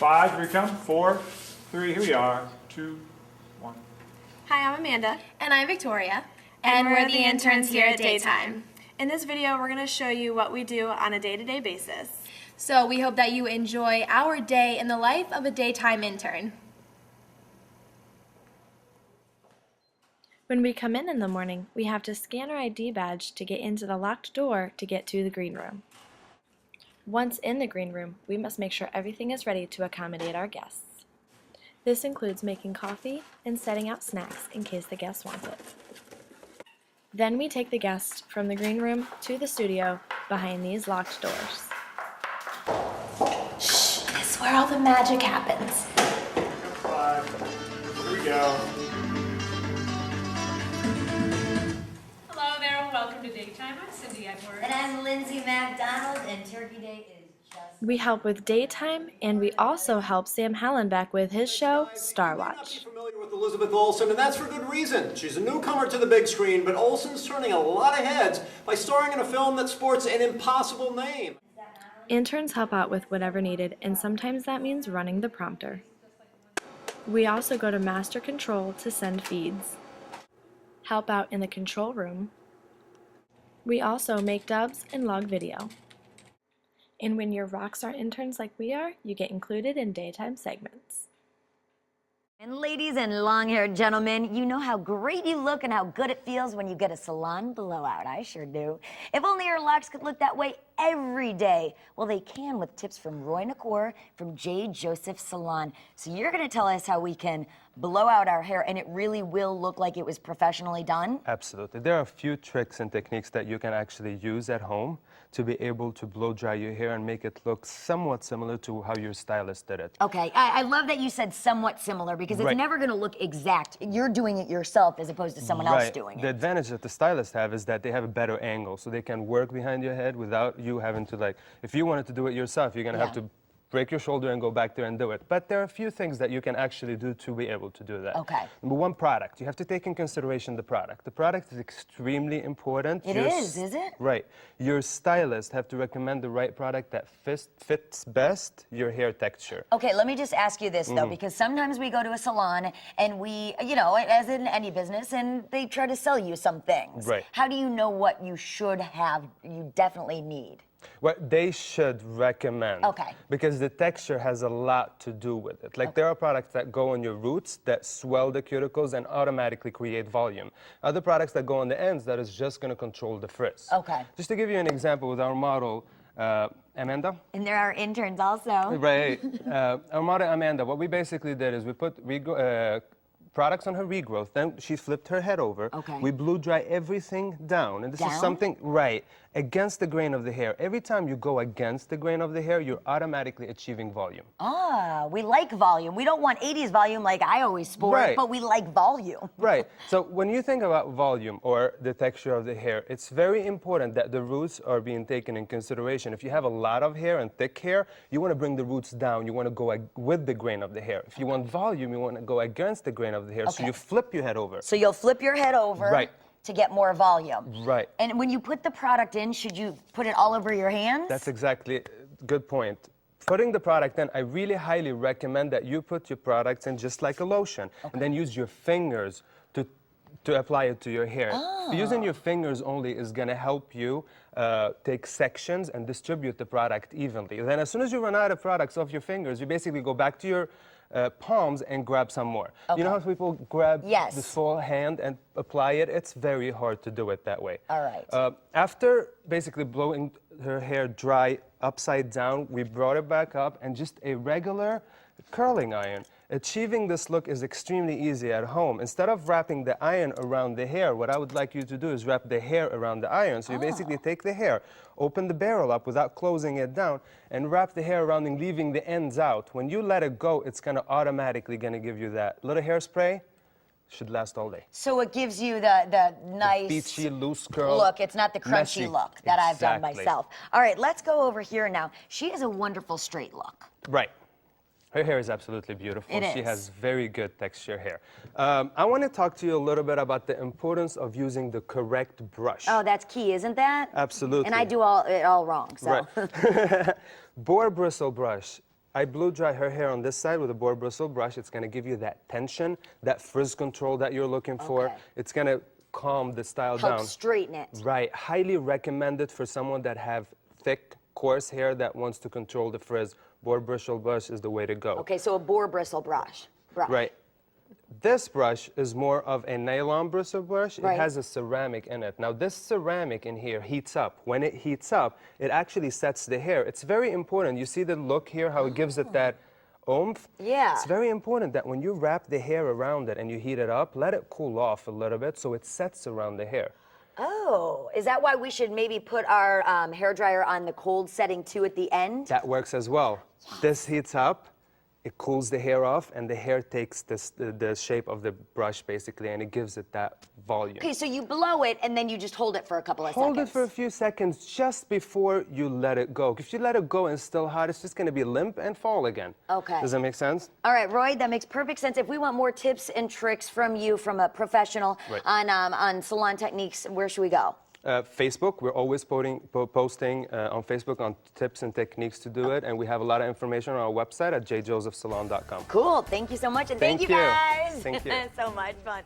5, here we come. 4, 3, here we are. 2, 1. Hi, I'm Amanda. And I'm Victoria. And we're the interns here at Daytime. In this video, we're going to show you what we do on a day-to-day basis. So we hope that you enjoy our day in the life of a daytime intern. When we come in the morning, we have to scan our ID badge to get into the locked door to get to the green room. Once in the green room, we must make sure everything is ready to accommodate our guests. This includes making coffee and setting out snacks in case the guests want it. Then we take the guest from the green room to the studio behind these locked doors. Shh, this is where all the magic happens. 5, here we go. Hello there, and welcome to Daytime. I'm Cindy Edwards. And I'm Lindsay MacDonald, and Turkey Day is just... We help with Daytime, and we also help Sam Hallenbeck with his show, Star Watch. Familiar with Elizabeth Olsen, and that's for good reason. She's a newcomer to the big screen, but Olsen's turning a lot of heads by starring in a film that sports an impossible name. Interns help out with whatever needed, and sometimes that means running the prompter. We also go to master control to send feeds, help out in the control room. We also make dubs and log video. And when you're rockstar interns like we are, you get included in daytime segments. And ladies and long-haired gentlemen, you know how great you look and how good it feels when you get a salon blowout. I sure do. If only your locks could look that way every day. Well, they can with tips from Roy Nakor from J. Joseph Salon. So you're going to tell us how we can blow out our hair and it really will look like it was professionally done? Absolutely. There are a few tricks and techniques that you can actually use at home to be able to blow dry your hair and make it look somewhat similar to how your stylist did it. Okay, I love that you said somewhat similar because it's never going to look exact. You're doing it yourself as opposed to someone else doing it. The advantage that the stylists have is that they have a better angle, so they can work behind your head without you having to, like, if you wanted to do it yourself, you're going to have to break your shoulder and go back there and do it. But there are a few things that you can actually do to be able to do that. Okay. Number one, product. You have to take in consideration the product. The product is extremely important. It is it? Right. Your stylist have to recommend the right product that fits best your hair texture. Okay, let me just ask you this, though, because sometimes we go to a salon and we, you know, as in any business, and they try to sell you some things. Right. How do you know what you should have, you definitely need? What they should recommend. Okay. Because the texture has a lot to do with it. Like there are products that go on your roots that swell the cuticles and automatically create volume. Other products that go on the ends that is just going to control the frizz. Okay. Just to give you an example with our model, Amanda. And there are interns also. Right. Our model, Amanda, what we basically did is we put products on her regrowth, then she flipped her head over. Okay. We blew dry everything down. And this is something, against the grain of the hair. Every time you go against the grain of the hair, you're automatically achieving volume. Ah, we like volume. We don't want 80s volume like I always sport, but we like volume. Right. So when you think about volume or the texture of the hair, it's very important that the roots are being taken in consideration. If you have a lot of hair and thick hair, you want to bring the roots down. You want to go with the grain of the hair. If you want volume, you want to go against the grain of the hair. So you flip your head over. So you'll flip your head over to get more volume. Right. And when you put the product in, should you put it all over your hands? That's exactly, good point. Putting the product in, I really highly recommend that you put your products in just like a lotion, and then use your fingers to apply it to your hair. Using your fingers only is going to help you take sections and distribute the product evenly. Then as soon as you run out of products off your fingers, you basically go back to your palms and grab some more. You know how people grab this full hand and apply it? It's very hard to do it that way. All right. After basically blowing her hair dry upside down, we brought it back up and just a regular curling iron. Achieving this look is extremely easy at home. Instead of wrapping the iron around the hair, what I would like you to do is wrap the hair around the iron. So you basically take the hair, open the barrel up without closing it down, and wrap the hair around and leaving the ends out. When you let it go, it's going to automatically give you that little hairspray. Should last all day. So it gives you the nice, beachy, loose curl look. It's not the crunchy messy look that I've done myself. All right, let's go over here now. She has a wonderful straight look. Right. Her hair is absolutely beautiful. It She is. has very good texture hair. I want to talk to you a little bit about the importance of using the correct brush. Oh, that's key, isn't that? Absolutely. And I do it all wrong, so. Right. Boar bristle brush I blow dry her hair on this side with a boar bristle brush. It's going to give you that tension, that frizz control that you're looking for. Okay. It's going to calm the style Help down. straighten it. Right. Highly recommended for someone that have thick, coarse hair that wants to control the frizz. Boar bristle brush is the way to go. Okay, so a boar bristle brush. Right. This brush is more of a nylon bristle brush. Right. It has a ceramic in it. Now, this ceramic in here heats up. When it heats up, it actually sets the hair. It's very important. You see the look here, how it gives it that oomph? Yeah. It's very important that when you wrap the hair around it and you heat it up, let it cool off a little bit so it sets around the hair. Oh, is that why we should maybe put our hairdryer on the cold setting too at the end? That works as well. This heats up. It cools the hair off, and the hair takes the shape of the brush, basically, and it gives it that volume. Okay, so you blow it, and then you just hold it for a couple of Hold seconds. it for a few seconds just before you let it go. If you let it go and it's still hot, it's just going to be limp and fall again. Okay. Does that make sense? All right, Roy, that makes perfect sense. If we want more tips and tricks from you, from a professional, Right. on salon techniques, where should we go? Facebook, we're always posting on Facebook on tips and techniques to do it, and we have a lot of information on our website at jjosephsalon.com. Cool. Thank you so much, and thank you Thank you. guys. Thank you. So much fun.